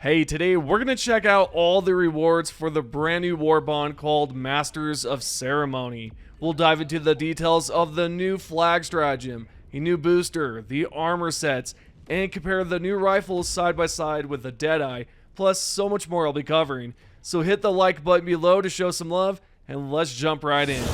Hey, today we're going to check out all the rewards for the brand new Warbond called Masters of Ceremony. We'll dive into the details of the new flag stratagem, a new booster, the armor sets, and compare the new rifles side by side with the Deadeye, plus so much more I'll be covering. So hit the like button below to show some love, and let's jump right in.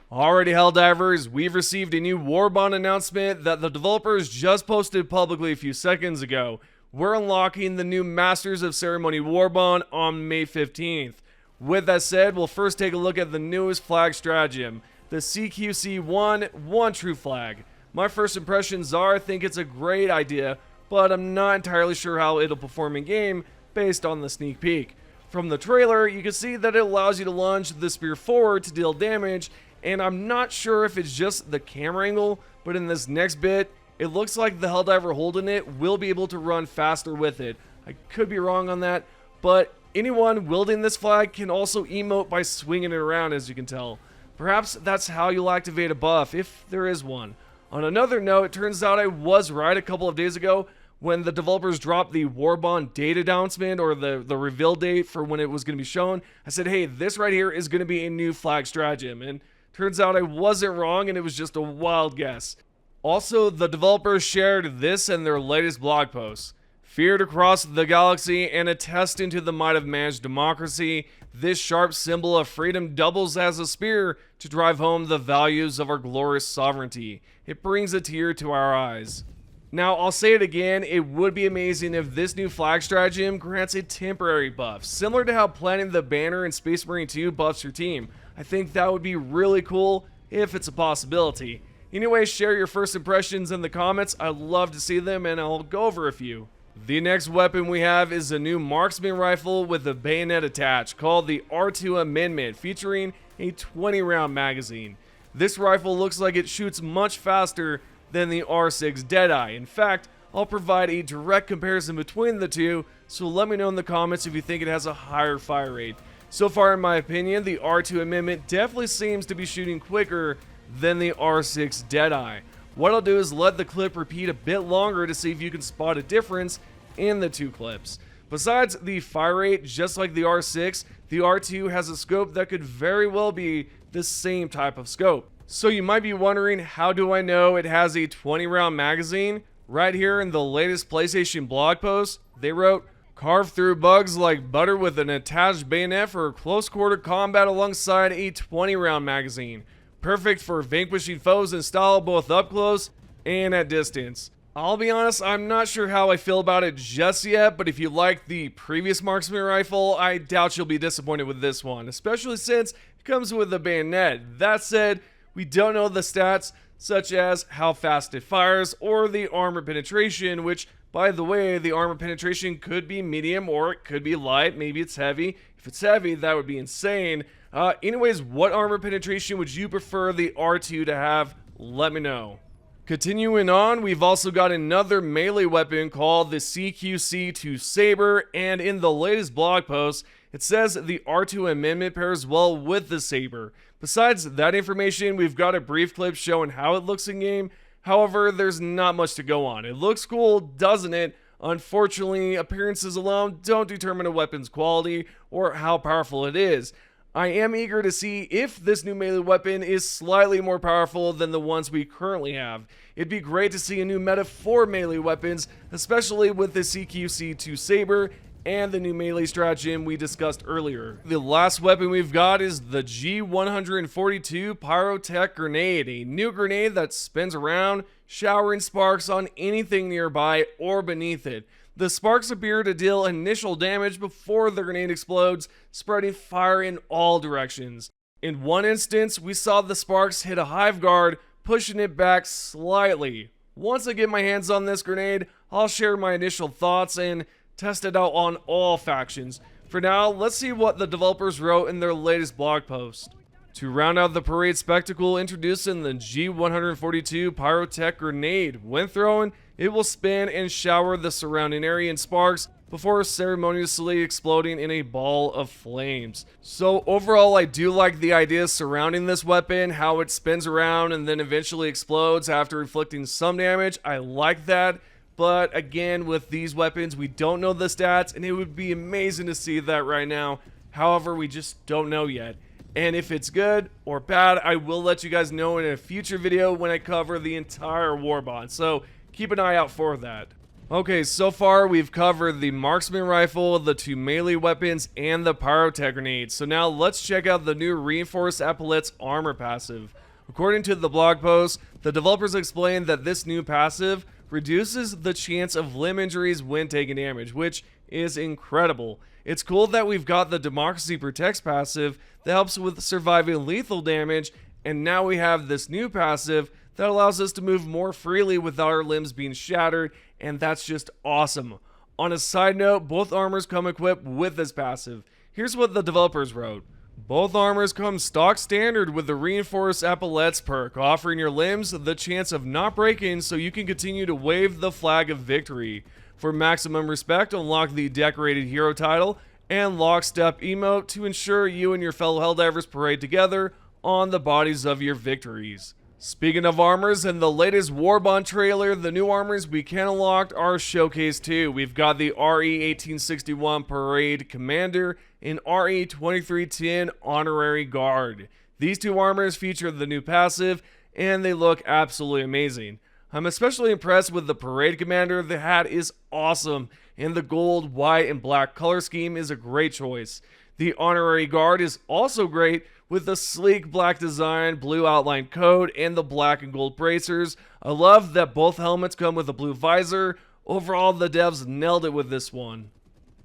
Alrighty, Helldivers, we've received a new Warbond announcement that the developers just posted publicly a few seconds ago. We're unlocking the new Masters of Ceremony Warbond on May 15th. With that said, we'll first take a look at the newest flag stratagem, the CQC-1 One True Flag. My first impressions are I think it's a great idea, but I'm not entirely sure how it'll perform in game based on the sneak peek. From the trailer, you can see that it allows you to launch the spear forward to deal damage, and I'm not sure if it's just the camera angle, but in this next bit, it looks like the Helldiver holding it will be able to run faster with it. I could be wrong on that, but anyone wielding this flag can also emote by swinging it around, as you can tell. Perhaps that's how you'll activate a buff, if there is one. On another note, it turns out I was right a couple of days ago when the developers dropped the Warbond date announcement, or the reveal date for when it was going to be shown. I said, hey, this right here is going to be a new flag stratagem, and turns out I wasn't wrong, and it was just a wild guess. Also, the developers shared this in their latest blog post. Feared across the galaxy and attesting to the might of man's democracy, this sharp symbol of freedom doubles as a spear to drive home the values of our glorious sovereignty. It brings a tear to our eyes. Now, I'll say it again, it would be amazing if this new flag stratagem grants a temporary buff, similar to how planting the banner in Space Marine 2 buffs your team. I think that would be really cool if it's a possibility. Anyway, share your first impressions in the comments. I'd love to see them, and I'll go over a few. The next weapon we have is a new marksman rifle with a bayonet attached called the R2 Amendment, featuring a 20-round magazine. This rifle looks like it shoots much faster than the R-6 Deadeye. In fact, I'll provide a direct comparison between the two, so let me know in the comments if you think it has a higher fire rate. So far, in my opinion, the R2 Amendment definitely seems to be shooting quicker than the R-6 Deadeye. What I'll do is let the clip repeat a bit longer to see if you can spot a difference in the two clips. Besides the fire rate, just like the R6, the R2 has a scope that could very well be the same type of scope. So you might be wondering, how do I know it has a 20-round magazine? Right here in the latest PlayStation blog post, they wrote, "Carve through bugs like butter with an attached bayonet for close quarter combat alongside a 20-round magazine. Perfect for vanquishing foes in style both up close and at distance." I'll be honest, I'm not sure how I feel about it just yet, but if you liked the previous marksman rifle, I doubt you'll be disappointed with this one, especially since it comes with a bayonet. That said, we don't know the stats, such as how fast it fires or the armor penetration, which, by the way, the armor penetration could be medium or it could be light. Maybe it's heavy. If it's heavy, that would be insane. Anyways, what armor penetration would you prefer the R2 to have? Let me know. Continuing on, we've also got another melee weapon called the CQC-2 Saber, and in the latest blog post, it says the R2 Amendment pairs well with the Saber. Besides that information, we've got a brief clip showing how it looks in game. However, there's not much to go on. It looks cool, doesn't it? Unfortunately, appearances alone don't determine a weapon's quality or how powerful it is. I am eager to see if this new melee weapon is slightly more powerful than the ones we currently have. It'd be great to see a new meta for melee weapons, especially with the CQC-2 Saber and the new melee stratagem we discussed earlier. The last weapon we've got is the G142 Pyrotech grenade, a new grenade that spins around, showering sparks on anything nearby or beneath it. The sparks appear to deal initial damage before the grenade explodes, spreading fire in all directions. In one instance, we saw the sparks hit a hive guard, pushing it back slightly. Once I get my hands on this grenade, I'll share my initial thoughts and test it out on all factions. For now, let's see what the developers wrote in their latest blog post. To round out the parade spectacle, introducing the G142 Pyrotech grenade. When thrown, it will spin and shower the surrounding area in sparks before ceremoniously exploding in a ball of flames. So overall, I do like the idea surrounding this weapon, how it spins around and then eventually explodes after inflicting some damage. I like that. But again, with these weapons, we don't know the stats, and it would be amazing to see that right now. However, we just don't know yet. And if it's good or bad, I will let you guys know in a future video when I cover the entire Warbond. So keep an eye out for that. Okay, so far we've covered the marksman rifle, the 2 melee weapons, and the pyrotech grenade. So now let's check out the new reinforced epaulettes armor passive. According to the blog post, the developers explained that this new passive reduces the chance of limb injuries when taking damage, which is incredible. It's cool that we've got the Democracy Protects passive that helps with surviving lethal damage, and now we have this new passive that allows us to move more freely without our limbs being shattered, and that's just awesome. On a side note, both armors come equipped with this passive. Here's what the developers wrote. Both armors come stock standard with the Reinforced Epaulettes perk, offering your limbs the chance of not breaking so you can continue to wave the flag of victory. For maximum respect, unlock the Decorated Hero title and Lockstep Emote to ensure you and your fellow Helldivers parade together on the bodies of your victories. Speaking of armors, in the latest Warbond trailer, the new armors we can unlock are showcased too. We've got the RE-1861 Parade Commander and RE-2310 Honorary Guard. These 2 armors feature the new passive, and they look absolutely amazing. I'm especially impressed with the Parade Commander. The hat is awesome, and the gold, white, and black color scheme is a great choice. The Honorary Guard is also great with the sleek black design, blue outline coat, and the black and gold bracers. I love that both helmets come with a blue visor. Overall, the devs nailed it with this one.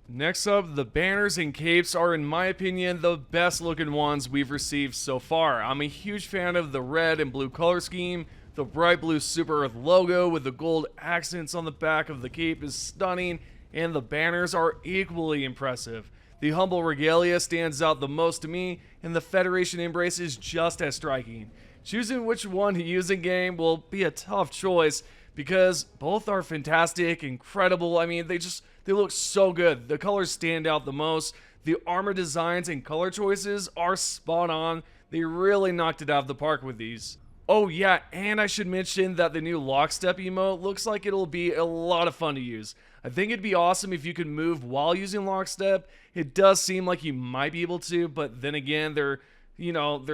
Next up, the banners and capes are, in my opinion, the best looking ones we've received so far. I'm a huge fan of the red and blue color scheme. The bright blue Super Earth logo with the gold accents on the back of the cape is stunning, and the banners are equally impressive. The humble regalia stands out the most to me, and the Federation embrace is just as striking. Choosing which one to use in game will be a tough choice because both are fantastic, incredible. I mean, they look so good. The colors stand out the most. The armor designs and color choices are spot on. They really knocked it out of the park with these. Oh yeah, and I should mention that the new Lockstep emote looks like it'll be a lot of fun to use. I think it'd be awesome if you could move while using Lockstep. It does seem like you might be able to, but then again, they're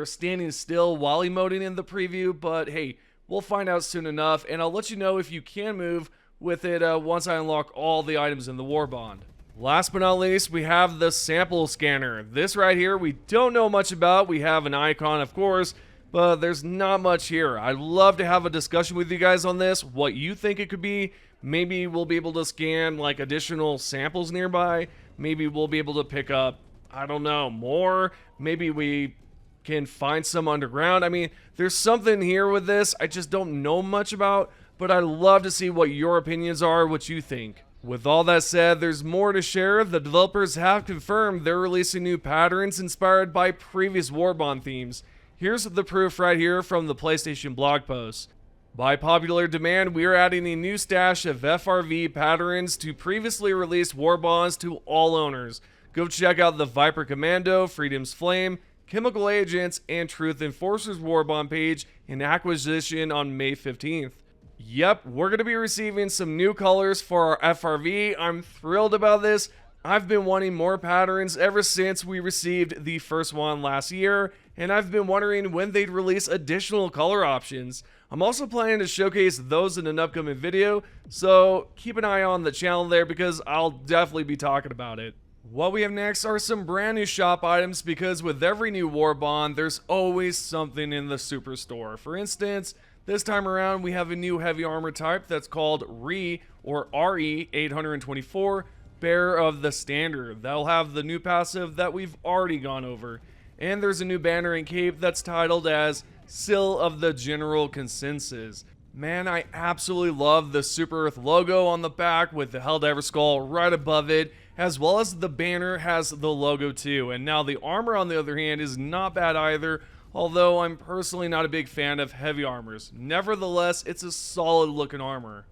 standing still while emoting in the preview, but hey, we'll find out soon enough, and I'll let you know if you can move with it once I unlock all the items in the Warbond. Last but not least, we have the sample scanner. This right here, we don't know much about. We have an icon, of course, but there's not much here. I'd love to have a discussion with you guys on this, what you think it could be. Maybe we'll be able to scan like additional samples nearby. Maybe we'll be able to pick up, I don't know, more. Maybe we can find some underground. I mean, there's something here with this I just don't know much about, but I'd love to see what your opinions are, what you think. With all that said, there's more to share. The developers have confirmed they're releasing new patterns inspired by previous Warbond themes. Here's the proof right here from the PlayStation blog post. By popular demand, we are adding a new stash of FRV patterns to previously released Warbonds to all owners. Go check out the Viper Commando, Freedom's Flame, Chemical Agents, and Truth Enforcers Warbond page in acquisition on May 15th. Yep, we're going to be receiving some new colors for our FRV. I'm thrilled about this. I've been wanting more patterns ever since we received the first one last year, and I've been wondering when they'd release additional color options. I'm also planning to showcase those in an upcoming video, so keep an eye on the channel there because I'll definitely be talking about it. What we have next are some brand new shop items because with every new Warbond, there's always something in the superstore. For instance, this time around we have a new heavy armor type that's called RE-824, Bearer of the Standard. That'll have the new passive that we've already gone over. And there's a new banner and cape that's titled as Seal of the General Consensus. Man, I absolutely love the Super Earth logo on the back with the Helldiver skull right above it, as well as the banner has the logo too. And now the armor on the other hand is not bad either. although I'm personally not a big fan of heavy armors. Nevertheless, it's a solid looking armor.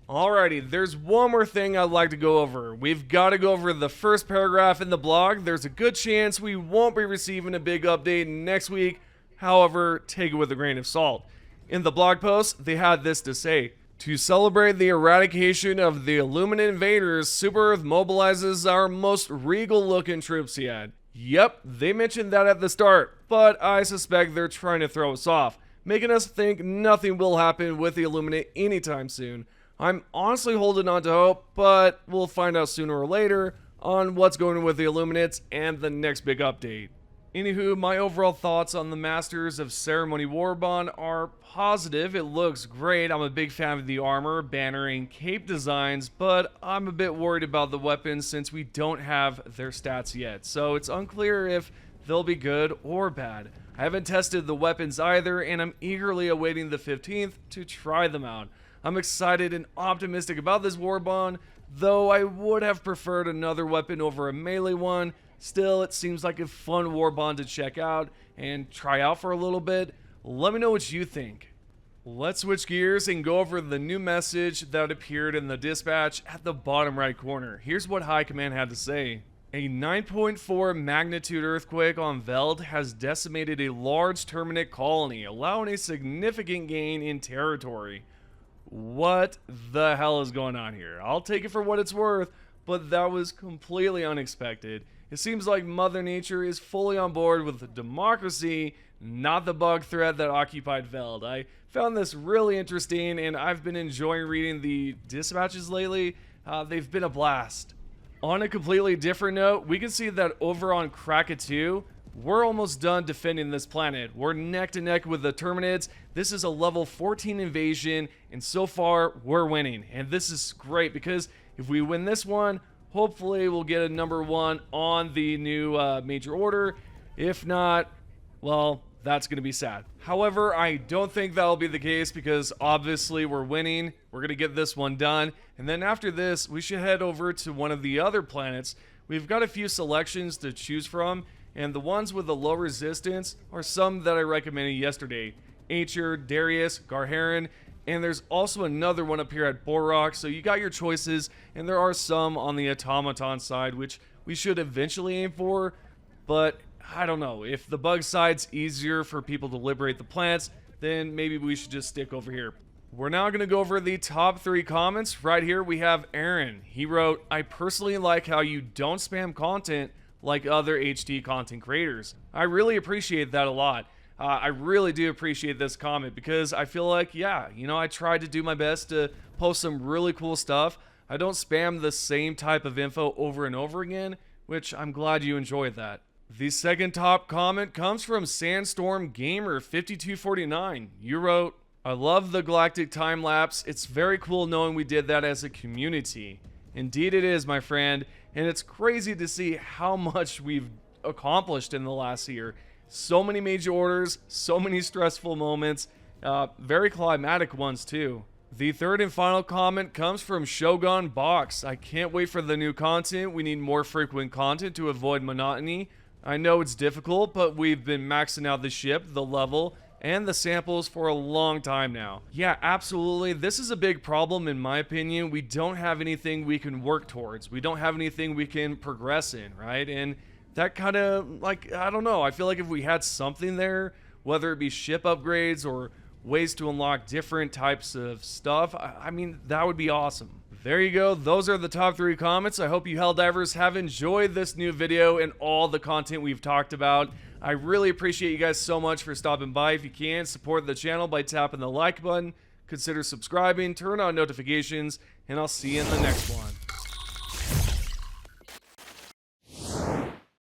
Alrighty, there's one more thing I'd like to go over. We've got to go over the first paragraph in the blog. There's a good chance we won't be receiving a big update next week. However, take it with a grain of salt. In the blog post, they had this to say: to celebrate the eradication of the Illuminate invaders, Super Earth mobilizes our most regal looking troops yet. Yep, they mentioned that at the start, but I suspect they're trying to throw us off, making us think nothing will happen with the Illuminate anytime soon. I'm honestly holding on to hope, but we'll find out sooner or later on what's going on with the Illuminates and the next big update. Anywho, my overall thoughts on the Masters of Ceremony Warbond are positive. It looks great. I'm a big fan of the armor, banner, and cape designs, but I'm a bit worried about the weapons since we don't have their stats yet, so it's unclear if they'll be good or bad. I haven't tested the weapons either, and I'm eagerly awaiting the 15th to try them out. I'm excited and optimistic about this Warbond, though I would have preferred another weapon over a melee one. Still, it seems like a fun Warbond to check out and try out for a little bit. Let me know what you think. Let's switch gears and go over the new message that appeared in the dispatch at the bottom right corner. Here's what High Command had to say. A 9.4 magnitude earthquake on Veld has decimated a large Terminate colony, allowing a significant gain in territory. What the hell is going on here? I'll take it for what it's worth, but that was completely unexpected. It seems like Mother Nature is fully on board with democracy, not the bug threat that occupied Veld. I found this really interesting, and I've been enjoying reading the dispatches lately. They've been a blast. On a completely different note, we can see that over on Krakatoa, we're almost done defending this planet. We're neck to neck with the Terminates. This is a level 14 invasion, and so far, we're winning. And this is great because if we win this one, hopefully we'll get a number 1 on the new major order. If not, well, that's going to be sad. However, I don't think that'll be the case because obviously we're winning. We're going to get this one done. And then after this, we should head over to one of the other planets. We've got a few selections to choose from, and the ones with the low resistance are some that I recommended yesterday. Acher, Darius, Garharan, and there's also another one up here at Borok, so you got your choices, and there are some on the automaton side, which we should eventually aim for, but I don't know. If the bug side's easier for people to liberate the planets, then maybe we should just stick over here. We're now going to go over the top 3 comments. Right here we have Aaron. He wrote, I personally like how you don't spam content like other HD content creators. I really appreciate that a lot. I really do appreciate this comment because I feel like, yeah, you know, I tried to do my best to post some really cool stuff. I don't spam the same type of info over and over again, which I'm glad you enjoyed that. The second top comment comes from Sandstorm Gamer 5249. You wrote, I love the Galactic Timelapse. It's very cool knowing we did that as a community. Indeed it is, my friend, and it's crazy to see how much we've accomplished in the last year. So many major orders, so many stressful moments, very climatic ones too. The third and final comment comes from Shogun Box. I can't wait for the new content. We need more frequent content to avoid monotony. I know it's difficult, but we've been maxing out the ship, the level, and the samples for a long time now. Yeah, absolutely. This is a big problem in my opinion. We don't have anything we can work towards. We don't have anything we can progress in, right? And that kind of, like, I don't know. I feel like if we had something there, whether it be ship upgrades or ways to unlock different types of stuff, I mean, that would be awesome. There you go. Those are the top 3 comments. I hope you Helldivers have enjoyed this new video and all the content we've talked about. I really appreciate you guys so much for stopping by. If you can, support the channel by tapping the like button. Consider subscribing, turn on notifications, and I'll see you in the next one.